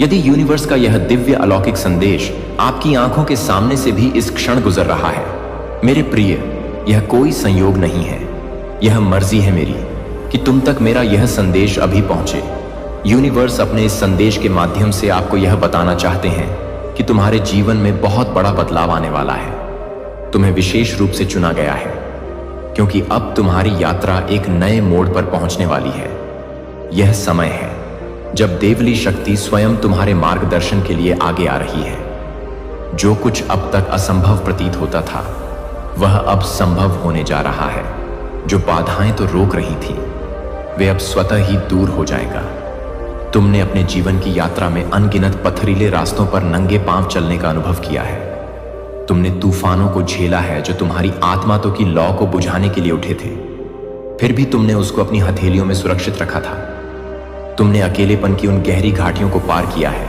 यदि यूनिवर्स का यह दिव्य अलौकिक संदेश आपकी आंखों के सामने से भी इस क्षण गुजर रहा है, मेरे प्रिय, यह कोई संयोग नहीं है, यह मर्जी है मेरी कि तुम तक मेरा यह संदेश अभी पहुंचे। यूनिवर्स अपने इस संदेश के माध्यम से आपको यह बताना चाहते हैं कि तुम्हारे जीवन में बहुत बड़ा बदलाव आने वाला है। तुम्हें विशेष रूप से चुना गया है क्योंकि अब तुम्हारी यात्रा एक नए मोड़ पर पहुंचने वाली है। यह समय है जब देवली शक्ति स्वयं तुम्हारे मार्गदर्शन के लिए आगे आ रही है। जो कुछ अब तक असंभव प्रतीत होता था, वह अब संभव होने जा रहा है। जो बाधाएं तो रोक रही थीं, वे अब स्वतः ही दूर हो जाएगा। तुमने अपने जीवन की यात्रा में अनगिनत पथरीले रास्तों पर नंगे पांव चलने का अनुभव किया है। तुमने तूफानों को झेला है जो तुम्हारी आत्मा तो की लौ को बुझाने के लिए उठे थे, फिर भी तुमने उसको अपनी हथेलियों में सुरक्षित रखा था। तुमने अकेलेपन की उन गहरी घाटियों को पार किया है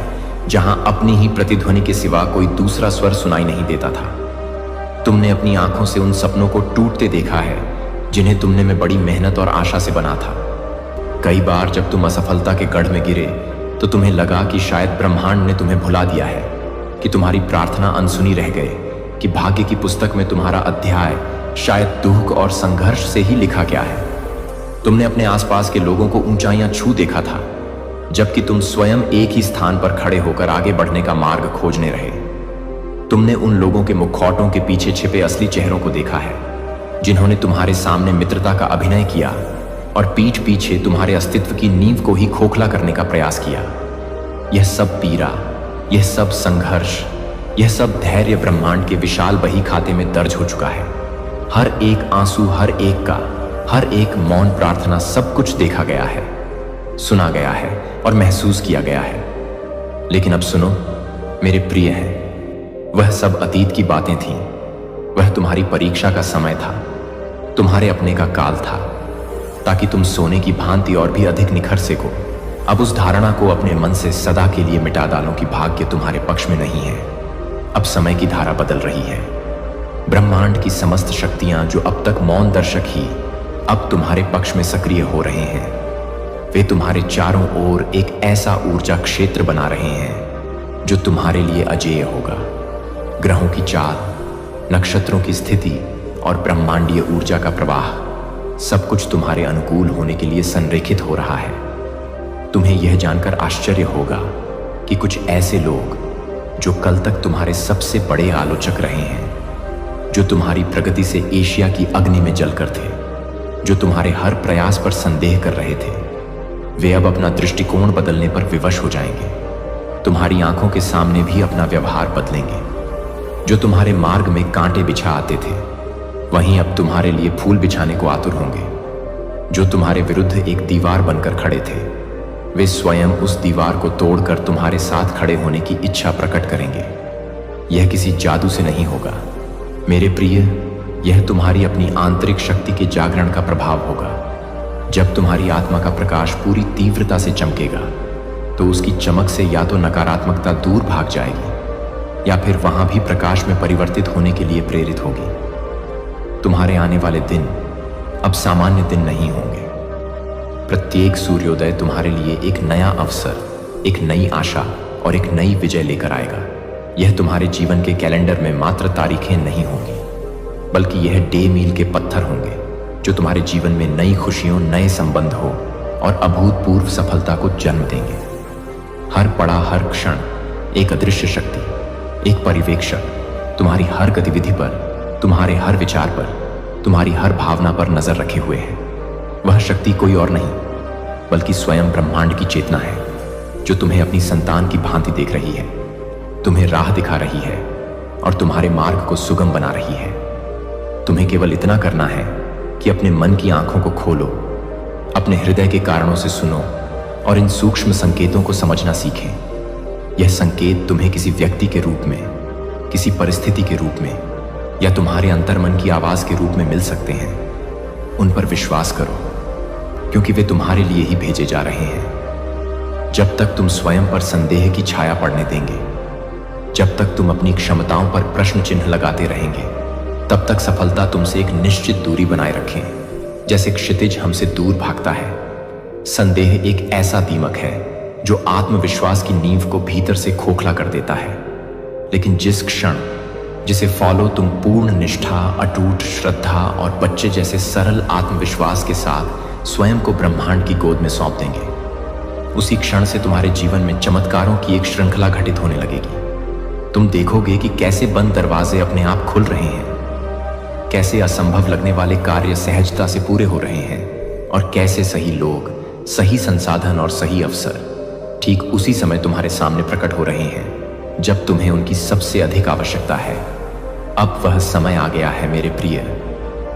जहां अपनी ही प्रतिध्वनि के सिवा कोई दूसरा स्वर सुनाई नहीं देता था। तुमने अपनी आंखों से उन सपनों को टूटते देखा है जिन्हें तुमने में बड़ी मेहनत और आशा से बना था। कई बार जब तुम असफलता के गढ़ में गिरे तो तुम्हें लगा कि शायद ब्रह्मांड ने तुम्हें भुला दिया है, कि तुम्हारी प्रार्थना अनसुनी रह गए, कि भाग्य की पुस्तक में तुम्हारा अध्याय शायद दुख और संघर्ष से ही लिखा गया है। तुमने अपने आसपास के लोगों को ऊंचाइयां छू देखा था, जबकि तुम स्वयं एक ही स्थान पर खड़े होकर आगे बढ़ने का मार्ग खोजने रहे। तुमने उन लोगों के मुखौटों के पीछे छिपे असली चेहरों को देखा है, जिन्होंने तुम्हारे सामने मित्रता का अभिनय किया और पीठ पीछे तुम्हारे अस्तित्व की नींव को ही खोखला करने का प्रयास किया। यह सब पीड़ा, यह सब संघर्ष, यह सब धैर्य ब्रह्मांड के विशाल बही खाते में दर्ज हो चुका है। हर एक आंसू, हर एक मौन प्रार्थना, सब कुछ देखा गया है, सुना गया है और महसूस किया गया है। लेकिन अब सुनो मेरे प्रिय हैं, वह सब अतीत की बातें थीं। वह तुम्हारी परीक्षा का समय था, तुम्हारे अपने का काल था, ताकि तुम सोने की भांति और भी अधिक निखर सको। अब उस धारणा को अपने मन से सदा के लिए मिटा डालो कि भाग्य तुम्हारे पक्ष में नहीं है। अब समय की धारा बदल रही है। ब्रह्मांड की समस्त शक्तियां जो अब तक मौन दर्शक ही अब तुम्हारे पक्ष में सक्रिय हो रहे हैं। वे तुम्हारे चारों ओर एक ऐसा ऊर्जा क्षेत्र बना रहे हैं जो तुम्हारे लिए अजेय होगा। ग्रहों की चाल, नक्षत्रों की स्थिति और ब्रह्मांडीय ऊर्जा का प्रवाह, सब कुछ तुम्हारे अनुकूल होने के लिए संरेखित हो रहा है। तुम्हें यह जानकर आश्चर्य होगा कि कुछ ऐसे लोग जो कल तक तुम्हारे सबसे बड़े आलोचक रहे हैं, जो तुम्हारी प्रगति से एशिया की अग्नि में जलकर थे, जो तुम्हारे हर प्रयास पर संदेह कर रहे थे, वे अब अपना दृष्टिकोण बदलने पर विवश हो जाएंगे। तुम्हारी आंखों के सामने भी अपना व्यवहार बदलेंगे। जो तुम्हारे मार्ग में कांटे बिछा आते थे, वहीं अब तुम्हारे लिए फूल बिछाने को आतुर होंगे। जो तुम्हारे विरुद्ध एक दीवार बनकर खड़े थे, वे स्वयं उस दीवार को तोड़कर तुम्हारे साथ खड़े होने की इच्छा प्रकट करेंगे। यह किसी जादू से नहीं होगा मेरे प्रिय, यह तुम्हारी अपनी आंतरिक शक्ति के जागरण का प्रभाव होगा। जब तुम्हारी आत्मा का प्रकाश पूरी तीव्रता से चमकेगा, तो उसकी चमक से या तो नकारात्मकता दूर भाग जाएगी या फिर वहां भी प्रकाश में परिवर्तित होने के लिए प्रेरित होगी। तुम्हारे आने वाले दिन अब सामान्य दिन नहीं होंगे। प्रत्येक सूर्योदय तुम्हारे लिए एक नया अवसर, एक नई आशा और एक नई विजय लेकर आएगा। यह तुम्हारे जीवन के कैलेंडर में मात्र तारीखें नहीं होंगी, बल्कि यह डे मील के पत्थर होंगे जो तुम्हारे जीवन में नई खुशियों, नए संबंध हो और अभूतपूर्व सफलता को जन्म देंगे। हर पड़ा, हर क्षण एक अदृश्य शक्ति, एक पर्यवेक्षक तुम्हारी हर गतिविधि पर, तुम्हारे हर विचार पर, तुम्हारी हर भावना पर नजर रखे हुए है। वह शक्ति कोई और नहीं बल्कि स्वयं ब्रह्मांड की चेतना है, जो तुम्हें अपनी संतान की भांति देख रही है, तुम्हें राह दिखा रही है और तुम्हारे मार्ग को सुगम बना रही है। तुम्हें केवल इतना करना है कि अपने मन की आंखों को खोलो, अपने हृदय के कारणों से सुनो और इन सूक्ष्म संकेतों को समझना सीखें। यह संकेत तुम्हें किसी व्यक्ति के रूप में, किसी परिस्थिति के रूप में या तुम्हारे अंतर्मन की आवाज के रूप में मिल सकते हैं। उन पर विश्वास करो, क्योंकि वे तुम्हारे लिए ही भेजे जा रहे हैं। जब तक तुम स्वयं पर संदेह की छाया पड़ने देंगे, जब तक तुम अपनी क्षमताओं पर प्रश्न चिन्ह लगाते रहेंगे, तब तक सफलता तुमसे एक निश्चित दूरी बनाए रखें। जैसे क्षितिज हमसे दूर भागता है, संदेह एक ऐसा दीमक है जो आत्मविश्वास की नींव को भीतर से खोखला कर देता है। लेकिन जिस क्षण जिसे फॉलो तुम पूर्ण निष्ठा, अटूट श्रद्धा और बच्चे जैसे सरल आत्मविश्वास के साथ स्वयं को ब्रह्मांड की गोद में सौंप देंगे, उसी क्षण से तुम्हारे जीवन में चमत्कारों की एक श्रृंखला घटित होने लगेगी। तुम देखोगे कि कैसे बंद दरवाजे अपने आप खुल रहे हैं, कैसे असंभव लगने वाले कार्य सहजता से पूरे हो रहे हैं और कैसे सही लोग, सही संसाधन और सही अवसर ठीक उसी समय तुम्हारे सामने प्रकट हो रहे हैं जब तुम्हें उनकी सबसे अधिक आवश्यकता है। अब वह समय आ गया है मेरे प्रिय,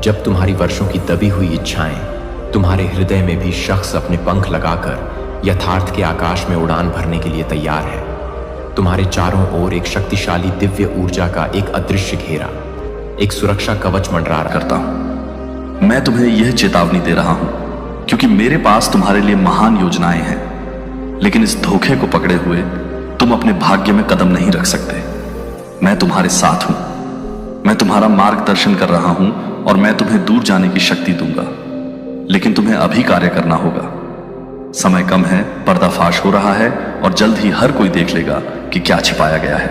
जब तुम्हारी वर्षों की दबी हुई इच्छाएं तुम्हारे हृदय में भी शख्स अपने पंख लगाकर यथार्थ के आकाश में उड़ान भरने के लिए तैयार है। तुम्हारे चारों ओर एक शक्तिशाली दिव्य ऊर्जा का एक अदृश्य घेरा, एक सुरक्षा कवच मंडरा करता हूं। मैं तुम्हें यह चेतावनी दे रहा हूं क्योंकि मेरे पास तुम्हारे लिए महान योजनाएं हैं, लेकिन इस धोखे को पकड़े हुए तुम अपने भाग्य में कदम नहीं रख सकते। मैं तुम्हारे साथ हूं, मैं तुम्हारा मार्गदर्शन कर रहा हूं और मैं तुम्हें दूर जाने की शक्ति दूंगा, लेकिन तुम्हें अभी कार्य करना होगा। समय कम है, पर्दाफाश हो रहा है और जल्द ही हर कोई देख लेगा कि क्या छिपाया गया है।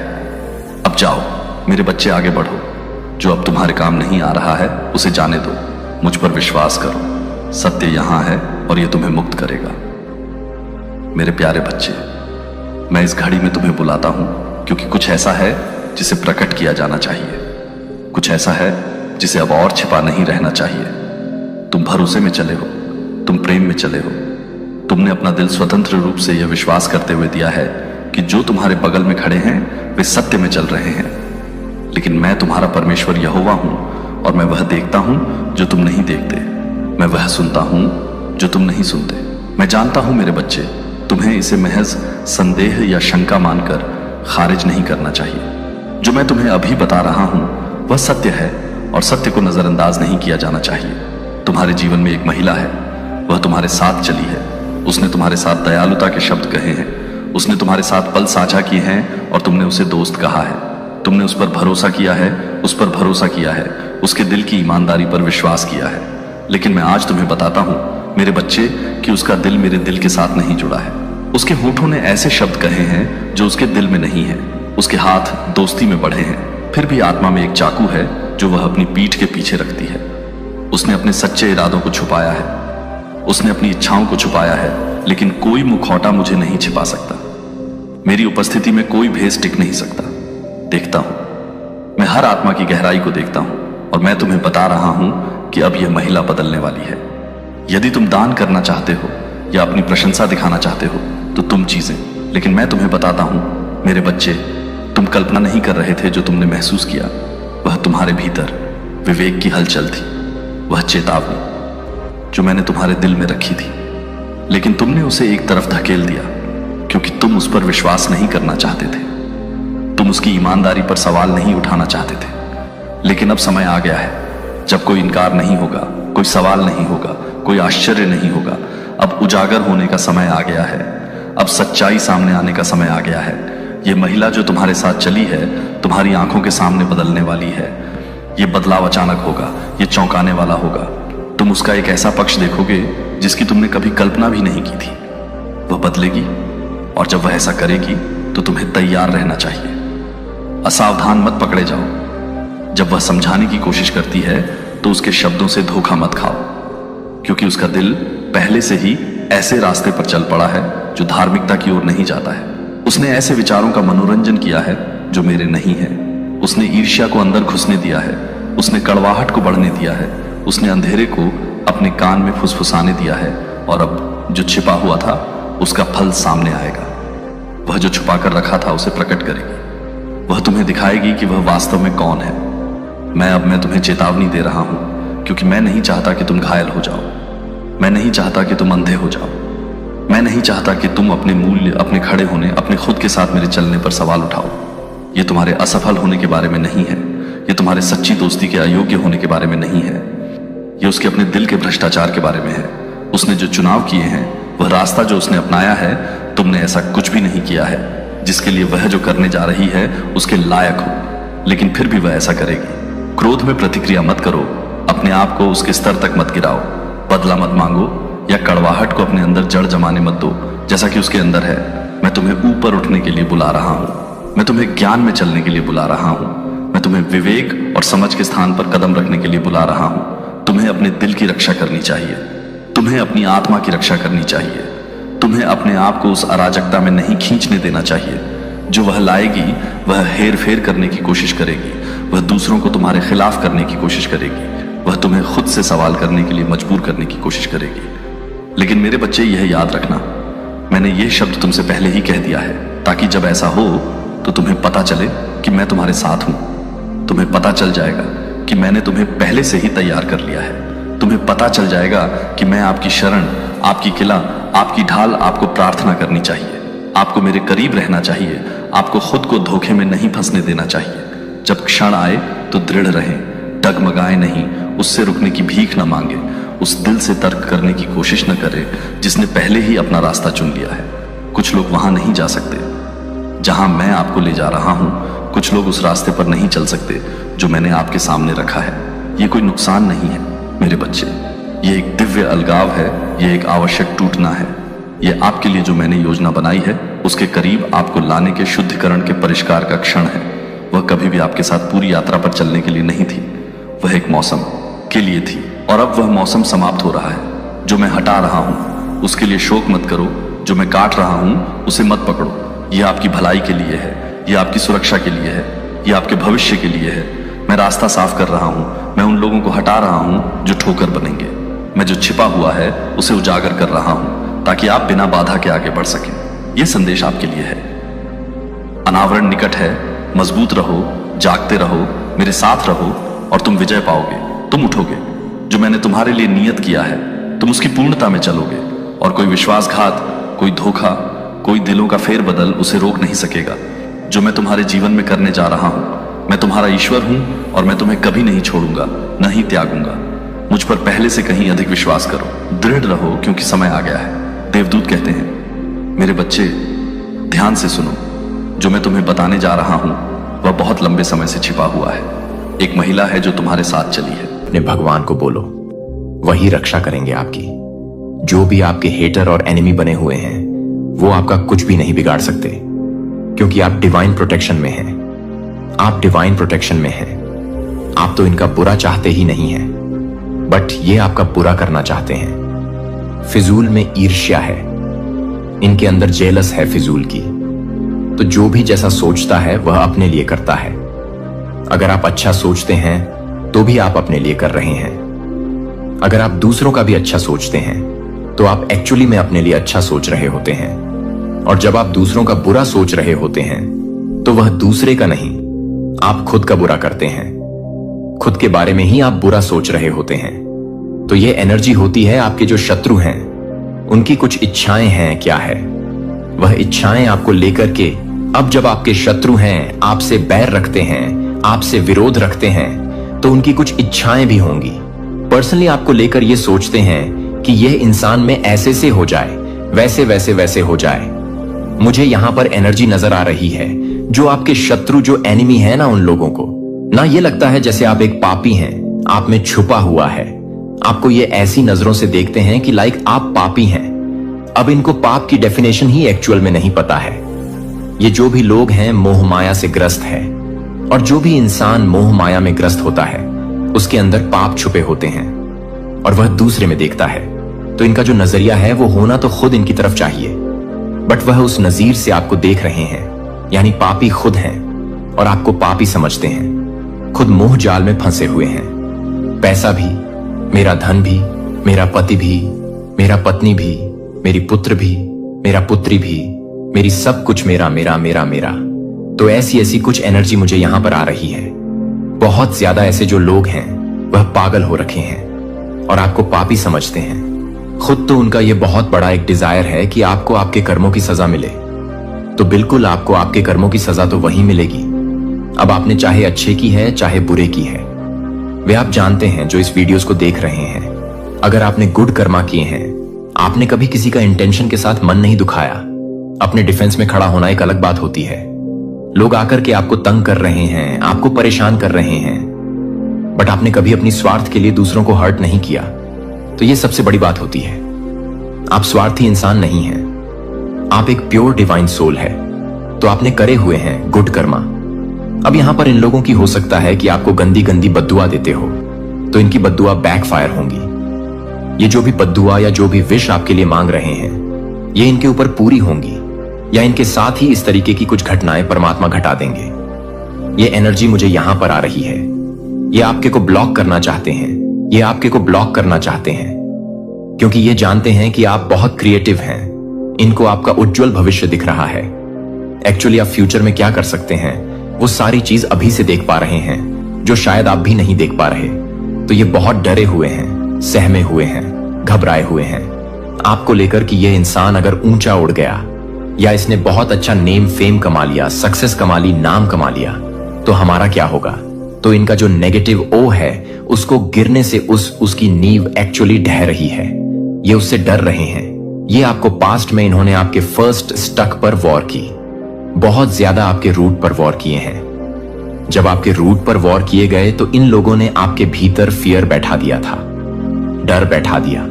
अब जाओ मेरे बच्चे, आगे बढ़ो। जो अब तुम्हारे काम नहीं आ रहा है उसे जाने दो। मुझ पर विश्वास करो, सत्य यहां है और यह तुम्हें मुक्त करेगा। मेरे प्यारे बच्चे, मैं इस घड़ी में तुम्हें बुलाता हूं क्योंकि कुछ ऐसा है जिसे प्रकट किया जाना चाहिए, कुछ ऐसा है जिसे अब और छिपा नहीं रहना चाहिए। तुम भरोसे में चले हो, तुम प्रेम में चले हो, तुमने अपना दिल स्वतंत्र रूप से यह विश्वास करते हुए दिया है कि जो तुम्हारे बगल में खड़े हैं वे सत्य में चल रहे हैं। लेकिन मैं तुम्हारा परमेश्वर यहोवा हूं और मैं वह देखता हूं जो तुम नहीं देखते, मैं वह सुनता हूं जो तुम नहीं सुनते। मैं जानता हूं मेरे बच्चे, तुम्हें इसे महज संदेह या शंका मानकर खारिज नहीं करना चाहिए। जो मैं तुम्हें अभी बता रहा हूं वह सत्य है और सत्य को नजरअंदाज नहीं किया जाना चाहिए। तुम्हारे जीवन में एक महिला है, वह तुम्हारे साथ चली है, उसने तुम्हारे साथ दयालुता के शब्द कहे हैं, उसने तुम्हारे साथ पल साझा किए हैं और तुमने उसे दोस्त कहा है। तुमने उस पर भरोसा किया है, उस पर भरोसा किया है, उसके दिल की ईमानदारी पर विश्वास किया है। लेकिन मैं आज तुम्हें बताता हूं मेरे बच्चे कि उसका दिल मेरे दिल के साथ नहीं जुड़ा है। उसके होठों ने ऐसे शब्द कहे हैं जो उसके दिल में नहीं है, उसके हाथ दोस्ती में बढ़े हैं, फिर भी आत्मा में एक चाकू है जो वह अपनी पीठ के पीछे रखती है। उसने अपने सच्चे इरादों को छुपाया है, उसने अपनी इच्छाओं को छुपाया है, लेकिन कोई मुखौटा मुझे नहीं छिपा सकता। मेरी उपस्थिति में कोई भेस टिक नहीं सकता। देखता हूं, मैं हर आत्मा की गहराई को देखता हूं और मैं तुम्हें बता रहा हूं कि अब यह महिला बदलने वाली है। यदि तुम दान करना चाहते हो या अपनी प्रशंसा दिखाना चाहते हो तो तुम चीजें, लेकिन मैं तुम्हें बताता हूं मेरे बच्चे, तुम कल्पना नहीं कर रहे थे जो तुमने महसूस किया। वह तुम्हारे भीतर विवेक की हलचल थी, वह चेतावनी जो मैंने तुम्हारे दिल में रखी थी, लेकिन तुमने उसे एक तरफ धकेल दिया क्योंकि तुम उस पर विश्वास नहीं करना चाहते थे। तुम उसकी ईमानदारी पर सवाल नहीं उठाना चाहते थे। लेकिन अब समय आ गया है जब कोई इनकार नहीं होगा, कोई सवाल नहीं होगा, कोई आश्चर्य नहीं होगा। अब उजागर होने का समय आ गया है, अब सच्चाई सामने आने का समय आ गया है। यह महिला जो तुम्हारे साथ चली है तुम्हारी आंखों के सामने बदलने वाली है। यह बदलाव अचानक होगा, यह चौंकाने वाला होगा। तुम उसका एक ऐसा पक्ष देखोगे जिसकी तुमने कभी कल्पना भी नहीं की थी। वह बदलेगी और जब वह ऐसा करेगी तो तुम्हें तैयार रहना चाहिए। असावधान मत पकड़े जाओ। जब वह समझाने की कोशिश करती है तो उसके शब्दों से धोखा मत खाओ, क्योंकि उसका दिल पहले से ही ऐसे रास्ते पर चल पड़ा है जो धार्मिकता की ओर नहीं जाता है। उसने ऐसे विचारों का मनोरंजन किया है जो मेरे नहीं है। उसने ईर्ष्या को अंदर घुसने दिया है, उसने कड़वाहट को बढ़ने दिया है, उसने अंधेरे को अपने कान में फुसफुसाने दिया है। और अब जो छिपा हुआ था उसका फल सामने आएगा। वह जो छुपा कर रखा था उसे प्रकट करेगी। वह तुम्हें दिखाएगी कि वह वास्तव में कौन है। मैं तुम्हें चेतावनी दे रहा हूं क्योंकि मैं नहीं चाहता कि तुम घायल हो जाओ, मैं नहीं चाहता कि तुम अंधे हो जाओ, मैं नहीं चाहता कि तुम अपने मूल्य, अपने खड़े होने, अपने खुद के साथ मेरे चलने पर सवाल उठाओ। यह तुम्हारे असफल होने के बारे में नहीं है, यह तुम्हारे सच्ची दोस्ती के अयोग्य होने के बारे में नहीं है, यह उसके अपने दिल के भ्रष्टाचार के बारे में है। उसने जो चुनाव किए हैं, वह रास्ता जो उसने अपनाया है, तुमने ऐसा कुछ भी नहीं किया है जिसके लिए वह जो करने जा रही है उसके लायक हो, लेकिन फिर भी वह ऐसा करेगी। क्रोध में प्रतिक्रिया मत करो, अपने आप को उसके स्तर तक मत गिराओ, बदला मत मांगो या कड़वाहट को अपने अंदर जड़ जमाने मत दो जैसा कि उसके अंदर है। मैं तुम्हें ऊपर उठने के लिए बुला रहा हूं। मैं तुम्हें ज्ञान में चलने के लिए बुला रहा हूं। मैं तुम्हें विवेक और समझ के स्थान पर कदम रखने के लिए बुला रहा हूं। तुम्हें अपने दिल की रक्षा करनी चाहिए। तुम्हें अपनी आत्मा की रक्षा करनी चाहिए। तुम्हें अपने आप को उस अराजकता में नहीं खींचने देना चाहिए। जो वह लाएगी वह हेर फेर करने की कोशिश करेगी। वह दूसरों को तुम्हारे खिलाफ करने की कोशिश करेगी। वह तुम्हें खुद से सवाल करने के लिए मजबूर करने की कोशिश करेगी। लेकिन मेरे बच्चे, यह याद रखना, मैंने यह शब्द तुमसे पहले ही कह दिया है, ताकि जब ऐसा हो तो तुम्हें पता चले कि मैं तुम्हारे साथ हूं। तुम्हें पता चल जाएगा कि मैंने तुम्हें पहले से ही तैयार कर लिया है। तुम्हें पता चल जाएगा कि मैं आपकी शरण, आपकी किला, आपकी ढाल, आपको प्रार्थना करनी चाहिए। आपको मेरे करीब रहना चाहिए। आपको खुद को धोखे में नहीं फंसने देना चाहिए। जब क्षण आए तो दृढ़ रहें, डगमगाए नहीं, उससे रुकने की भीख न मांगे, उस दिल से तर्क करने की कोशिश न करे जिसने पहले ही अपना रास्ता चुन लिया है। कुछ लोग वहां नहीं जा सकते जहां मैं आपको ले जा रहा हूं। कुछ लोग उस रास्ते पर नहीं चल सकते जो मैंने आपके सामने रखा है। ये कोई नुकसान नहीं है मेरे बच्चे, ये एक दिव्य अलगाव है, ये एक आवश्यक टूटना है। ये आपके लिए जो मैंने योजना बनाई है उसके करीब आपको लाने के शुद्धिकरण के परिष्कार का क्षण है। वह कभी भी आपके साथ पूरी यात्रा पर चलने के लिए नहीं थी, वह एक मौसम के लिए थी। और अब वह मौसम समाप्त हो रहा है। जो मैं हटा रहा हूं उसके लिए शोक मत करो। जो मैं काट रहा हूं उसे मत पकड़ो। यह आपकी भलाई के लिए है, यह आपकी सुरक्षा के लिए है, यह आपके भविष्य के लिए है। मैं रास्ता साफ कर रहा हूं। मैं उन लोगों को हटा रहा हूं जो ठोकर बनेंगे। मैं जो छिपा हुआ है उसे उजागर कर रहा हूं ताकि आप बिना बाधा के आगे बढ़ सकें। यह संदेश आपके लिए है। अनावरण निकट है। मजबूत रहो, जागते रहो, मेरे साथ रहो और तुम विजय पाओगे। तुम उठोगे। जो मैंने तुम्हारे लिए नियत किया है तुम उसकी पूर्णता में चलोगे और कोई विश्वासघात, कोई धोखा, कोई दिलों का फेरबदल उसे रोक नहीं सकेगा। जो मैं तुम्हारे जीवन में करने जा रहा हूं, मैं तुम्हारा ईश्वर हूं और मैं तुम्हें कभी नहीं छोड़ूंगा, न ही त्यागूंगा। मुझ पर पहले से कहीं अधिक विश्वास करो। दृढ़ रहो क्योंकि समय आ गया है। देवदूत कहते हैं, मेरे बच्चे ध्यान से सुनो। जो मैं तुम्हें बताने जा रहा हूं वह बहुत लंबे समय से छिपा हुआ है। एक महिला है जो तुम्हारे साथ चली है। अपने भगवान को बोलो, वही रक्षा करेंगे आपकी। जो भी आपके हेटर और एनिमी बने हुए हैं वो आपका कुछ भी नहीं बिगाड़ सकते, क्योंकि आप डिवाइन प्रोटेक्शन में हैं। आप डिवाइन प्रोटेक्शन में हैं। आप तो इनका बुरा चाहते ही नहीं हैं, बट ये आपका बुरा करना चाहते हैं। फिजूल में ईर्ष्या है, इनके अंदर जेलस है फिजूल की। तो जो भी जैसा सोचता है वह अपने लिए करता है। अगर आप अच्छा सोचते हैं तो भी आप अपने लिए कर रहे हैं। अगर आप दूसरों का भी अच्छा सोचते हैं तो आप एक्चुअली में अपने लिए अच्छा सोच रहे होते हैं। और जब आप दूसरों का बुरा सोच रहे होते हैं तो वह दूसरे का नहीं, आप खुद का बुरा करते हैं। खुद के बारे में ही आप बुरा सोच रहे होते हैं। तो यह एनर्जी होती है आपके जो शत्रु हैं, उनकी कुछ इच्छाएं हैं। क्या है वह इच्छाएं आपको लेकर के? अब जब आपके शत्रु हैं, आपसे बैर रखते हैं, आपसे विरोध रखते हैं, तो उनकी कुछ इच्छाएं भी होंगी। पर्सनली आपको लेकर ये सोचते हैं कि यह इंसान में ऐसे से हो जाए, वैसे वैसे वैसे हो जाए। मुझे यहां पर एनर्जी नजर आ रही है। जो आपके शत्रु, जो एनिमी है ना, उन लोगों को ना ये लगता है जैसे आप एक पापी हैं, आप में छुपा हुआ है। आपको ये ऐसी नजरों से देखते हैं कि लाइक आप पापी हैं। अब इनको पाप की डेफिनेशन ही एक्चुअल में नहीं पता है। ये जो भी लोग हैं मोह माया से ग्रस्त है, और जो भी इंसान मोह माया में ग्रस्त होता है उसके अंदर पाप छुपे होते हैं और वह दूसरे में देखता है। तो इनका जो नजरिया है वो होना तो खुद इनकी तरफ चाहिए, बट वह उस नजीर से आपको देख रहे हैं, यानी पापी खुद हैं और आपको पापी समझते हैं। खुद मोह जाल में फंसे हुए हैं। पैसा भी, मेरा धन भी, मेरा पति भी, मेरा पत्नी भी, मेरी पुत्र भी, मेरा पुत्री भी, मेरी सब कुछ मेरा मेरा मेरा मेरा। तो ऐसी ऐसी कुछ एनर्जी मुझे यहां पर आ रही है। बहुत ज्यादा ऐसे जो लोग हैं वह पागल हो रखे हैं और आपको पापी समझते हैं। खुद तो उनका यह बहुत बड़ा एक डिजायर है कि आपको आपके कर्मों की सजा मिले। तो बिल्कुल आपको आपके कर्मों की सजा तो वही मिलेगी। अब आपने चाहे अच्छे की है चाहे बुरे की है, वे आप जानते हैं जो इस वीडियोस को देख रहे हैं। अगर आपने गुड कर्मा किए हैं, आपने कभी किसी का इंटेंशन के साथ मन नहीं दुखाया, अपने डिफेंस में खड़ा होना एक अलग बात होती है। लोग आकर के आपको तंग कर रहे हैं, आपको परेशान कर रहे हैं, बट आपने कभी अपनी स्वार्थ के लिए दूसरों को हर्ट नहीं किया। तो यह सबसे बड़ी बात होती है। आप स्वार्थी इंसान नहीं हैं। आप एक प्योर डिवाइन सोल है, तो आपने करे हुए हैं गुड कर्मा। अब यहां पर इन लोगों की हो सकता है कि आपको गंदी गंदी बद्दुआ देते हो, तो इनकी बद्दुआ बैकफायर होंगी। ये जो भी बद्दुआ या जो भी विश आपके लिए मांग रहे हैं, ये इनके ऊपर पूरी होंगी, या इनके साथ ही इस तरीके की कुछ घटनाएं परमात्मा घटा देंगे। ये एनर्जी मुझे यहां पर आ रही है। ये आपके को ब्लॉक करना चाहते हैं, ये आपके को ब्लॉक करना चाहते हैं, क्योंकि ये जानते हैं कि आप बहुत क्रिएटिव हैं। इनको आपका उज्जवल भविष्य दिख रहा है। एक्चुअली आप फ्यूचर में क्या कर सकते हैं, वो सारी चीज अभी से देख पा रहे हैं, जो शायद आप भी नहीं देख पा रहे। तो ये बहुत डरे हुए हैं, सहमे हुए हैं, घबराए हुए हैं आपको लेकर कि ये इंसान अगर ऊंचा उड़ गया, या इसने बहुत अच्छा नेम फेम कमा लिया, सक्सेस कमा ली, नाम कमा लिया, तो हमारा क्या होगा। तो इनका जो नेगेटिव ओ है, उसको गिरने से उसकी नींव एक्चुअली ढह रही है। ये उससे डर रहे हैं। ये आपको पास्ट में इन्होंने आपके फर्स्ट स्टक पर वॉर की, बहुत ज्यादा आपके रूट पर वॉर किए हैं। जब आपके रूट पर वॉर किए गए तो इन लोगों ने आपके भीतर फियर बैठा दिया था, डर बैठा दिया।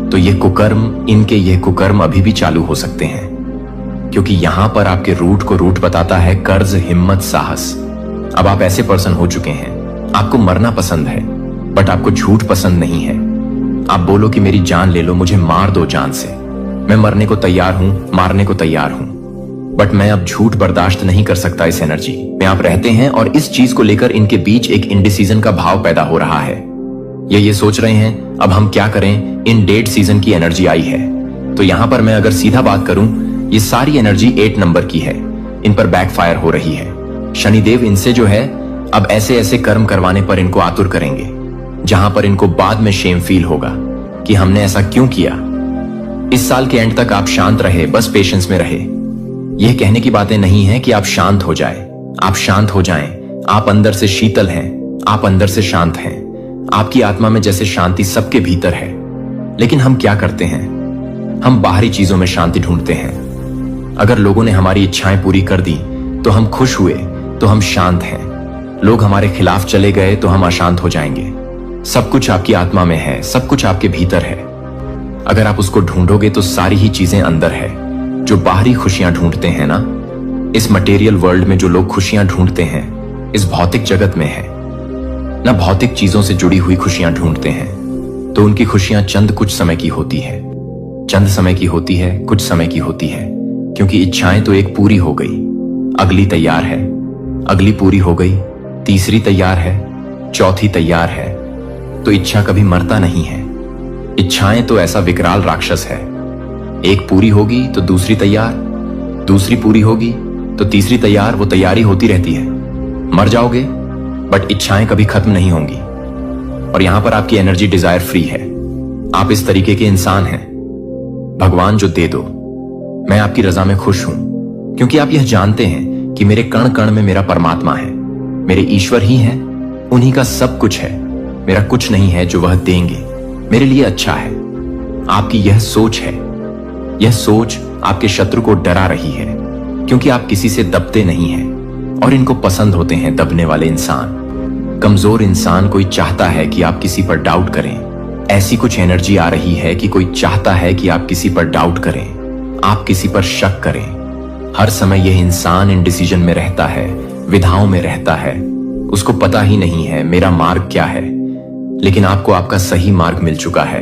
तो ये कुकर्म, इनके ये कुकर्म अभी भी चालू हो सकते हैं, क्योंकि यहां पर आपके रूट को रूट बताता है कर्ज, हिम्मत, साहस। अब आप ऐसे पर्सन हो चुके हैं, आपको मरना पसंद है, बट आपको झूठ पसंद नहीं है। आप बोलो कि मेरी जान ले लो, मुझे मार दो जान से, मैं मरने को तैयार हूं, मारने को तैयार हूं, बट मैं अब झूठ बर्दाश्त नहीं कर सकता। इस एनर्जी में आप रहते हैं और इस चीज को लेकर इनके बीच एक इंडिसीजन का भाव पैदा हो रहा है। ये सोच रहे हैं अब हम क्या करें, इन डेट सीजन की एनर्जी आई है। तो यहां पर मैं अगर सीधा बात करूं, ये सारी एनर्जी 8 नंबर की है, इन पर बैकफायर हो रही है। शनिदेव इनसे जो है अब ऐसे ऐसे कर्म करवाने पर इनको आतुर करेंगे, जहां पर इनको बाद में शेम फील होगा कि हमने ऐसा क्यों किया। इस साल के एंड तक आप शांत रहे, बस पेशेंस में रहे। यह कहने की बातें नहीं है कि आप शांत हो जाए, आप शांत हो जाएं। आप अंदर से शीतल हैं, आप अंदर से शांत हैं। आपकी आत्मा में जैसे शांति सबके भीतर है, लेकिन हम क्या करते हैं, हम बाहरी चीजों में शांति ढूंढते हैं। अगर लोगों ने हमारी इच्छाएं पूरी कर दी तो हम खुश हुए, तो हम शांत हैं। लोग हमारे खिलाफ चले गए तो हम अशांत हो जाएंगे। सब कुछ आपकी आत्मा में है, सब कुछ आपके भीतर है। अगर आप उसको ढूंढोगे तो सारी ही चीजें अंदर है। जो बाहरी खुशियां ढूंढते हैं ना, इस मटेरियल वर्ल्ड में जो लोग खुशियां ढूंढते हैं, इस भौतिक जगत में है ना, भौतिक चीजों से जुड़ी हुई खुशियां ढूंढते हैं, तो उनकी खुशियां चंद कुछ समय की होती है, चंद समय की होती है, कुछ समय की होती है, क्योंकि इच्छाएं तो एक पूरी हो गई, अगली तैयार है, अगली पूरी हो गई, तीसरी तैयार है, चौथी तैयार है। तो इच्छा कभी मरता नहीं है। इच्छाएं तो ऐसा विकराल राक्षस है, एक पूरी होगी तो दूसरी तैयार, दूसरी पूरी होगी तो तीसरी तैयार, वो तैयारी होती रहती है। मर जाओगे बट इच्छाएं कभी खत्म नहीं होंगी। और यहां पर आपकी एनर्जी डिजायर फ्री है। आप इस तरीके के इंसान हैं, भगवान जो दे दो, मैं आपकी रजा में खुश हूं, क्योंकि आप यह जानते हैं कि मेरे कण कण में मेरा परमात्मा है, मेरे ईश्वर ही हैं, उन्हीं का सब कुछ है। मेरा कुछ नहीं है जो वह देंगे, मेरे लिए अच्छा है। आपकी यह सोच है, यह सोच आपके शत्रु को डरा रही है, क्योंकि आप किसी से दबते नहीं हैं और इनको पसंद होते हैं दबने वाले इंसान। कमजोर इंसान कोई चाहता है कि आप किसी पर डाउट करें। ऐसी कुछ एनर्जी आ रही है कि कोई चाहता है कि आप किसी पर डाउट करें, आप किसी पर शक करें। हर समय यह इंसान इंडिसीजन में रहता है, विधाओं में रहता है। उसको पता ही नहीं है मेरा मार्ग क्या है, लेकिन आपको आपका सही मार्ग मिल चुका है।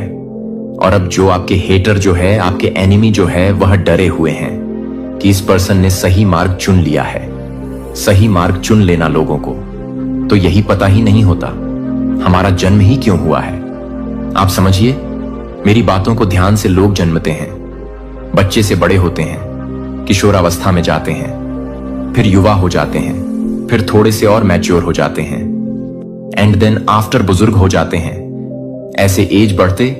और अब जो आपके हेटर जो है, आपके एनिमी जो है, वह डरे हुए हैं कि इस पर्सन ने सही मार्ग चुन लिया है। सही मार्ग चुन लेना लोगों को तो यही पता ही नहीं होता हमारा जन्म ही क्यों हुआ है। आप समझिए मेरी बातों को ध्यान से। लोग जन्मते हैं, बच्चे से बड़े होते हैं, किशोरावस्था में जाते हैं, फिर युवा हो जाते हैं, फिर थोड़े से और मैच्योर हो जाते हैं, एंड देन आफ्टर बुजुर्ग हो जाते हैं। ऐसे एज बढ़ते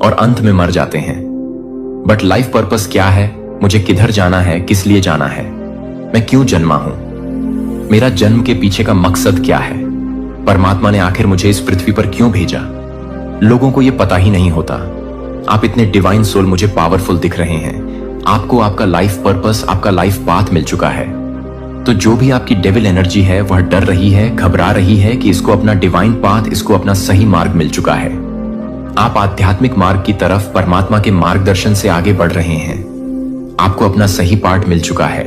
और अंत में मर जाते हैं। बट लाइफ पर्पस क्या है, मुझे किधर जाना है, किस लिए जाना है, मैं क्यों जन्मा हूं, मेरा जन्म के पीछे का मकसद क्या है, परमात्मा ने आखिर मुझे इस पृथ्वी पर क्यों भेजा, लोगों को यह पता ही नहीं होता। आप इतने डिवाइन सोल मुझे पावरफुल दिख रहे हैं, आपको आपका लाइफ पर्पस, आपका लाइफ पाथ मिल चुका है। तो जो भी आपकी डेविल एनर्जी है वह डर रही है, घबरा रही है कि इसको अपना डिवाइन पाथ, इसको अपना सही मार्ग मिल चुका है। आप आध्यात्मिक मार्ग की तरफ परमात्मा के मार्गदर्शन से आगे बढ़ रहे हैं। आपको अपना सही पार्ट मिल चुका है,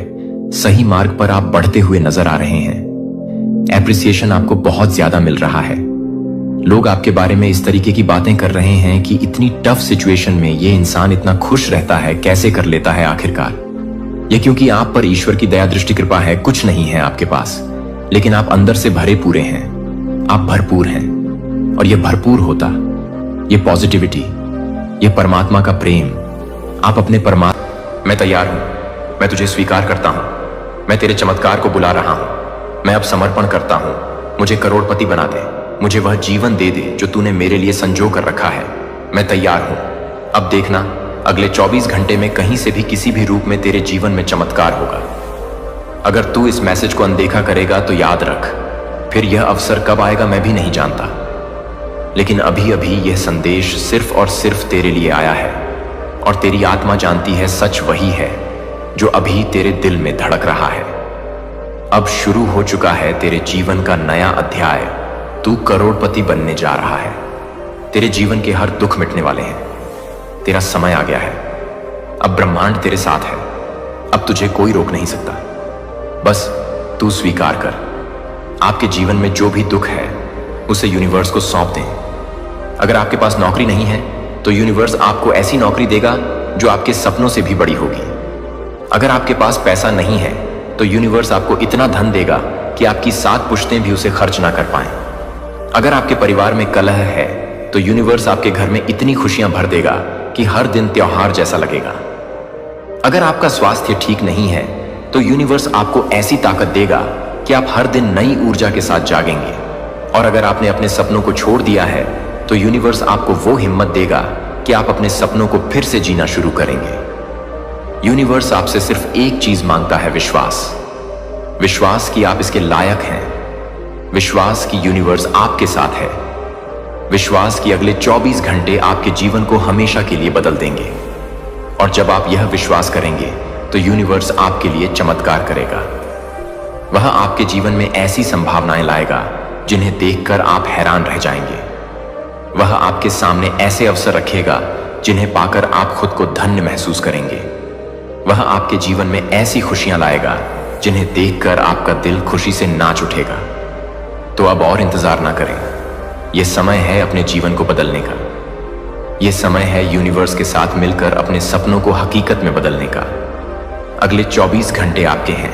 सही मार्ग पर आप बढ़ते हुए नजर आ रहे हैं। एप्रिसिएशन आपको बहुत ज्यादा मिल रहा है। लोग आपके बारे में इस तरीके की बातें कर रहे हैं कि इतनी टफ सिचुएशन में ये इंसान इतना खुश रहता है, कैसे कर लेता है आखिरकार। ये क्योंकि आप पर ईश्वर की दया दृष्टि कृपा है, कुछ नहीं है आपके पास, लेकिन आप अंदर से भरे पूरे हैं, आप भरपूर हैं। और ये भरपूर होता, ये पॉजिटिविटी, ये परमात्मा का प्रेम, आप अपने परमात्मा। मैं तैयार हूं, मैं तुझे स्वीकार करता हूं, मैं तेरे चमत्कार को बुला रहा हूं, मैं अब समर्पण करता हूं, मुझे करोड़पति बना दे, मुझे वह जीवन दे दे जो तूने मेरे लिए संजो कर रखा है। मैं तैयार हूं। अब देखना, अगले 24 घंटे में कहीं से भी किसी भी रूप में तेरे जीवन में चमत्कार होगा। अगर तू इस मैसेज को अनदेखा करेगा तो याद रख, फिर यह अवसर कब आएगा मैं भी नहीं जानता, लेकिन अभी अभी यह संदेश सिर्फ और सिर्फ तेरे लिए आया है। और तेरी आत्मा जानती है सच वही है जो अभी तेरे दिल में धड़क रहा है। अब शुरू हो चुका है तेरे जीवन का नया अध्याय। तू करोड़पति बनने जा रहा है। तेरे जीवन के हर दुख मिटने वाले हैं। तेरा समय आ गया है। अब ब्रह्मांड तेरे साथ है। अब तुझे कोई रोक नहीं सकता। बस तू स्वीकार कर। आपके जीवन में जो भी दुख है उसे यूनिवर्स को सौंप दें। अगर आपके पास नौकरी नहीं है तो यूनिवर्स आपको ऐसी नौकरी देगा जो आपके सपनों से भी बड़ी होगी। अगर आपके पास पैसा नहीं है तो यूनिवर्स आपको इतना धन देगा कि आपकी 7 पुश्तें भी उसे खर्च ना कर पाएं। अगर आपके परिवार में कलह है तो यूनिवर्स आपके घर में इतनी खुशियां भर देगा कि हर दिन त्योहार जैसा लगेगा। अगर आपका स्वास्थ्य ठीक नहीं है तो यूनिवर्स आपको ऐसी ताकत देगा कि आप हर दिन नई ऊर्जा के साथ जागेंगे। और अगर आपने अपने सपनों को छोड़ दिया है तो यूनिवर्स आपको वो हिम्मत देगा कि आप अपने सपनों को फिर से जीना शुरू करेंगे। यूनिवर्स आपसे सिर्फ एक चीज मांगता है, विश्वास। विश्वास कि आप इसके लायक हैं। विश्वास कि यूनिवर्स आपके साथ है। विश्वास कि अगले 24 घंटे आपके जीवन को हमेशा के लिए बदल देंगे। और जब आप यह विश्वास करेंगे तो यूनिवर्स आपके लिए चमत्कार करेगा। वह आपके जीवन में ऐसी संभावनाएं लाएगा जिन्हें देखकर आप हैरान रह जाएंगे। वह आपके सामने ऐसे अवसर रखेगा जिन्हें पाकर आप खुद को धन्य महसूस करेंगे। वह आपके जीवन में ऐसी खुशियां लाएगा जिन्हें देखकर आपका दिल खुशी से नाच उठेगा। तो अब और इंतजार ना करें। यह समय है अपने जीवन को बदलने का। यह समय है यूनिवर्स के साथ मिलकर अपने सपनों को हकीकत में बदलने का। अगले 24 घंटे आपके हैं।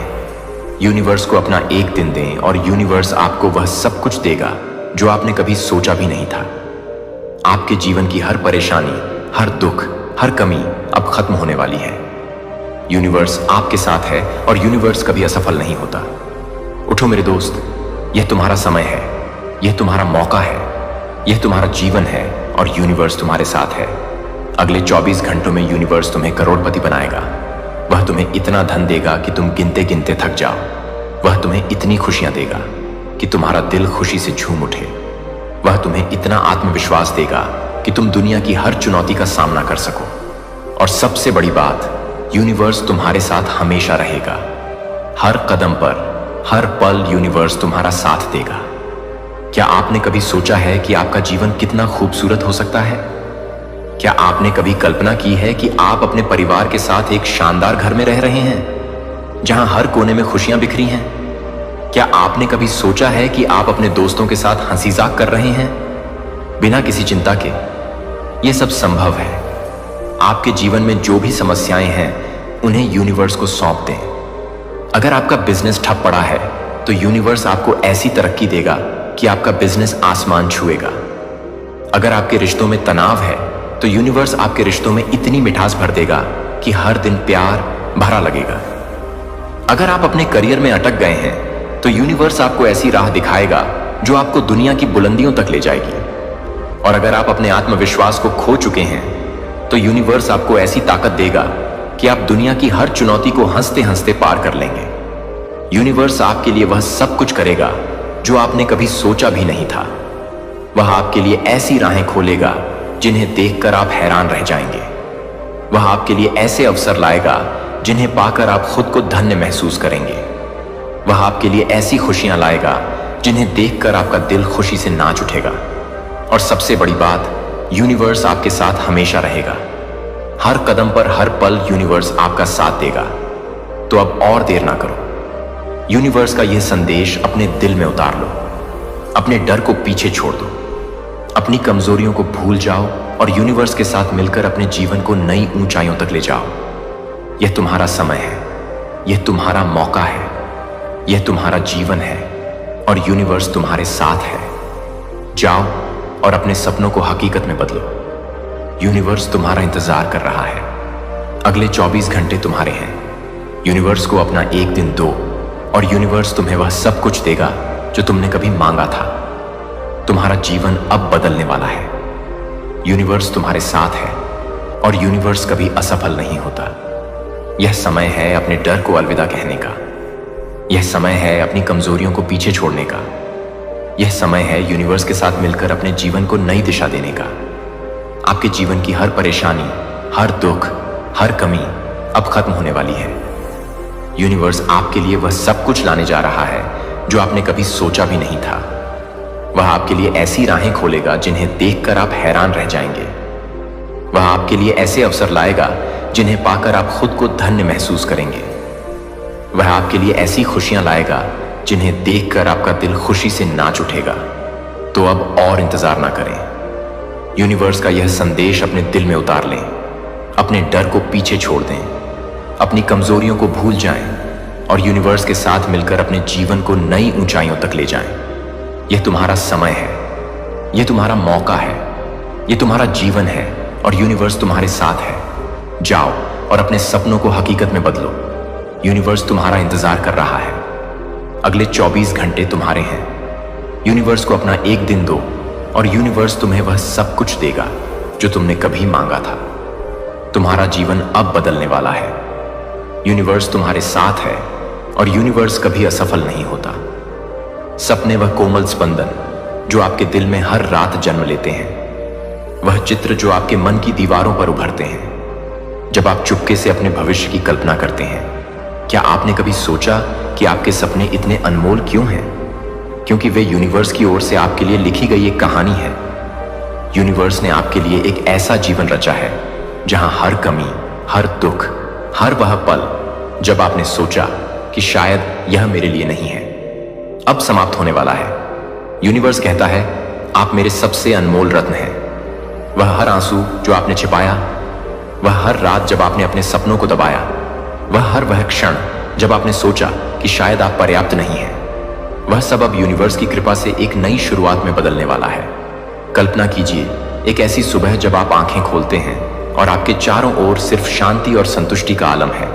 यूनिवर्स को अपना एक दिन दें और यूनिवर्स आपको वह सब कुछ देगा जो आपने कभी सोचा भी नहीं था। आपके जीवन की हर परेशानी, हर दुख, हर कमी अब खत्म होने वाली है। यूनिवर्स आपके साथ है और यूनिवर्स कभी असफल नहीं होता। उठो मेरे दोस्त, यह तुम्हारा समय है, यह तुम्हारा मौका है, यह तुम्हारा जीवन है और यूनिवर्स तुम्हारे साथ है। अगले 24 घंटों में यूनिवर्स तुम्हें करोड़पति बनाएगा। वह तुम्हें इतना धन देगा कि तुम गिनते गिनते थक जाओ। वह तुम्हें इतनी खुशियां देगा कि तुम्हारा दिल खुशी से झूम उठे। वह तुम्हें इतना आत्मविश्वास देगा कि तुम दुनिया की हर चुनौती का सामना कर सको। और सबसे बड़ी बात, यूनिवर्स तुम्हारे साथ हमेशा रहेगा। हर कदम पर, हर पल यूनिवर्स तुम्हारा साथ देगा। क्या आपने कभी सोचा है कि आपका जीवन कितना खूबसूरत हो सकता है? क्या आपने कभी कल्पना की है कि आप अपने परिवार के साथ एक शानदार घर में रह रहे हैं जहां हर कोने में खुशियां बिखरी हैं? क्या आपने कभी सोचा है कि आप अपने दोस्तों के साथ हंसी मजाक कर रहे हैं बिना किसी चिंता के? यह सब संभव है। आपके जीवन में जो भी समस्याएं हैं उन्हें यूनिवर्स को सौंप दें। अगर आपका बिजनेस ठप पड़ा है तो यूनिवर्स आपको ऐसी तरक्की देगा कि आपका बिजनेस आसमान छुएगा। अगर आपके रिश्तों में तनाव है तो यूनिवर्स आपके रिश्तों में इतनी मिठास भर देगा कि हर दिन प्यार भरा लगेगा। अगर आप अपने करियर में अटक गए हैं तो यूनिवर्स आपको ऐसी राह दिखाएगा जो आपको दुनिया की बुलंदियों तक ले जाएगी। और अगर आप अपने आत्मविश्वास को खो चुके हैं तो यूनिवर्स आपको ऐसी ताकत देगा कि आप दुनिया की हर चुनौती को हंसते हंसते पार कर लेंगे। यूनिवर्स आपके लिए वह सब कुछ करेगा जो आपने कभी सोचा भी नहीं था। वह आपके लिए ऐसी राहें खोलेगा जिन्हें देखकर आप हैरान रह जाएंगे। वह आपके लिए ऐसे अवसर लाएगा जिन्हें पाकर आप खुद को धन्य महसूस करेंगे। वह आपके लिए ऐसी खुशियां लाएगा जिन्हें देखकर आपका दिल खुशी से नाच उठेगा। और सबसे बड़ी बात, यूनिवर्स आपके साथ हमेशा रहेगा। हर कदम पर हर पल यूनिवर्स आपका साथ देगा। तो अब और देर ना करो, यूनिवर्स का यह संदेश अपने दिल में उतार लो। अपने डर को पीछे छोड़ दो, अपनी कमजोरियों को भूल जाओ और यूनिवर्स के साथ मिलकर अपने जीवन को नई ऊंचाइयों तक ले जाओ। यह तुम्हारा समय है, यह तुम्हारा मौका है, यह तुम्हारा जीवन है और यूनिवर्स तुम्हारे साथ है। जाओ और अपने सपनों को हकीकत में बदलो। यूनिवर्स तुम्हारा इंतजार कर रहा है। अगले 24 घंटे तुम्हारे हैं। यूनिवर्स को अपना एक दिन दो और यूनिवर्स तुम्हें वह सब कुछ देगा जो तुमने कभी मांगा था। तुम्हारा जीवन अब बदलने वाला है। यूनिवर्स तुम्हारे साथ है और यूनिवर्स कभी असफल नहीं होता। यह समय है अपने डर को अलविदा कहने का। यह समय है अपनी कमजोरियों को पीछे छोड़ने का। यह समय है यूनिवर्स के साथ मिलकर अपने जीवन को नई दिशा देने का। आपके जीवन की हर परेशानी, हर दुख, हर कमी अब खत्म होने वाली है। यूनिवर्स आपके लिए वह सब कुछ लाने जा रहा है जो आपने कभी सोचा भी नहीं था। वह आपके लिए ऐसी राहें खोलेगा जिन्हें देखकर आप हैरान रह जाएंगे। वह आपके लिए ऐसे अवसर लाएगा जिन्हें पाकर आप खुद को धन्य महसूस करेंगे। वह आपके लिए ऐसी खुशियां लाएगा जिन्हें देखकर आपका दिल खुशी से नाच उठेगा। तो अब और इंतजार ना करें। यूनिवर्स का यह संदेश अपने दिल में उतार लें। अपने डर को पीछे छोड़ दें, अपनी कमजोरियों को भूल जाएं और यूनिवर्स के साथ मिलकर अपने जीवन को नई ऊंचाइयों तक ले जाएं। यह तुम्हारा समय है, यह तुम्हारा मौका है, यह तुम्हारा जीवन है और यूनिवर्स तुम्हारे साथ है। जाओ और अपने सपनों को हकीकत में बदलो। यूनिवर्स तुम्हारा इंतजार कर रहा है। अगले 24 घंटे तुम्हारे हैं। यूनिवर्स को अपना एक दिन दो और यूनिवर्स तुम्हें वह सब कुछ देगा जो तुमने कभी मांगा था। तुम्हारा जीवन अब बदलने वाला है। यूनिवर्स तुम्हारे साथ है और यूनिवर्स कभी असफल नहीं होता। सपने वह कोमल स्पंदन जो आपके दिल में हर रात जन्म लेते हैं, वह चित्र जो आपके मन की दीवारों पर उभरते हैं जब आप चुपके से अपने भविष्य की कल्पना करते हैं। क्या आपने कभी सोचा कि आपके सपने इतने अनमोल क्यों हैं? क्योंकि वे यूनिवर्स की ओर से आपके लिए लिखी गई एक कहानी है। यूनिवर्स ने आपके लिए एक ऐसा जीवन रचा है जहां हर कमी, हर दुख, हर वह पल जब आपने सोचा कि शायद यह मेरे लिए नहीं है, अब समाप्त होने वाला है। यूनिवर्स कहता है, आप मेरे सबसे अनमोल रत्न हैं। वह हर आंसू जो आपने छिपाया, वह हर रात जब आपने अपने सपनों को दबाया, वह क्षण जब आपने सोचा कि शायद आप पर्याप्त नहीं हैं, वह सब अब यूनिवर्स की कृपा से एक नई शुरुआत में बदलने वाला है। कल्पना कीजिए एक ऐसी सुबह जब आप आंखें खोलते हैं और आपके चारों ओर सिर्फ शांति और संतुष्टि का आलम है।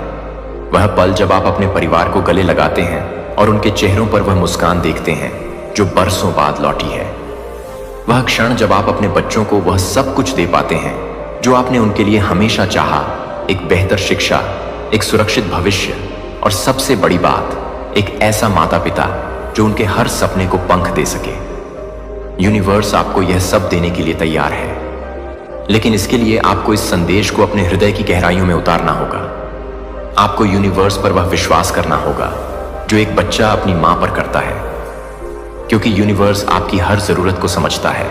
वह पल जब आप अपने परिवार को गले लगाते हैं और उनके चेहरों पर वह मुस्कान देखते हैं जो बरसों बाद लौटी है। वह क्षण जब आप अपने बच्चों को वह सब कुछ दे पाते हैं जो आपने उनके लिए हमेशा चाहा, एक बेहतर शिक्षा, एक सुरक्षित भविष्य और सबसे बड़ी बात, एक ऐसा माता पिता जो उनके हर सपने को पंख दे सके। यूनिवर्स आपको यह सब देने के लिए तैयार है, लेकिन इसके लिए आपको इस संदेश को अपने हृदय की गहराइयों में उतारना होगा। आपको यूनिवर्स पर वह विश्वास करना होगा जो एक बच्चा अपनी मां पर करता है, क्योंकि यूनिवर्स आपकी हर जरूरत को समझता है,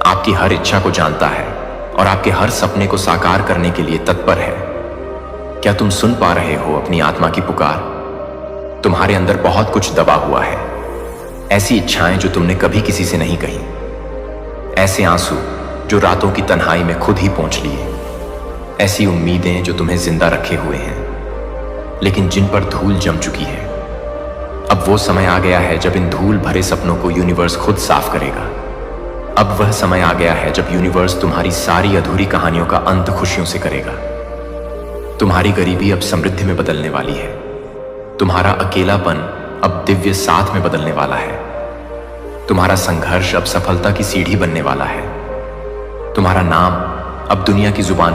आपकी हर इच्छा को जानता है और आपके हर सपने को साकार करने के लिए तत्पर है। क्या तुम सुन पा रहे हो अपनी आत्मा की पुकार? तुम्हारे अंदर बहुत कुछ दबा हुआ है, ऐसी इच्छाएं जो तुमने कभी किसी से नहीं कही, ऐसे आंसू जो रातों की तन्हाई में खुद ही पहुंच लिए, ऐसी उम्मीदें जो तुम्हें जिंदा रखे हुए हैं लेकिन जिन पर धूल जम चुकी है। अब वो समय आ गया है जब इन धूल भरे सपनों को यूनिवर्स खुद साफ करेगा। अब वह समय आ गया है जब यूनिवर्स तुम्हारी सारी अधूरी कहानियों का अंत खुशियों से करेगा। तुम्हारी गरीबी अब समृद्धि में बदलने वाली है। तुम्हारा अकेलापन अब दिव्य साथ में बदलने वाला है। तुम्हारा संघर्ष अब सफलता की सीढ़ी बनने वाला है। तुम्हारा नाम अब दुनिया की जुबान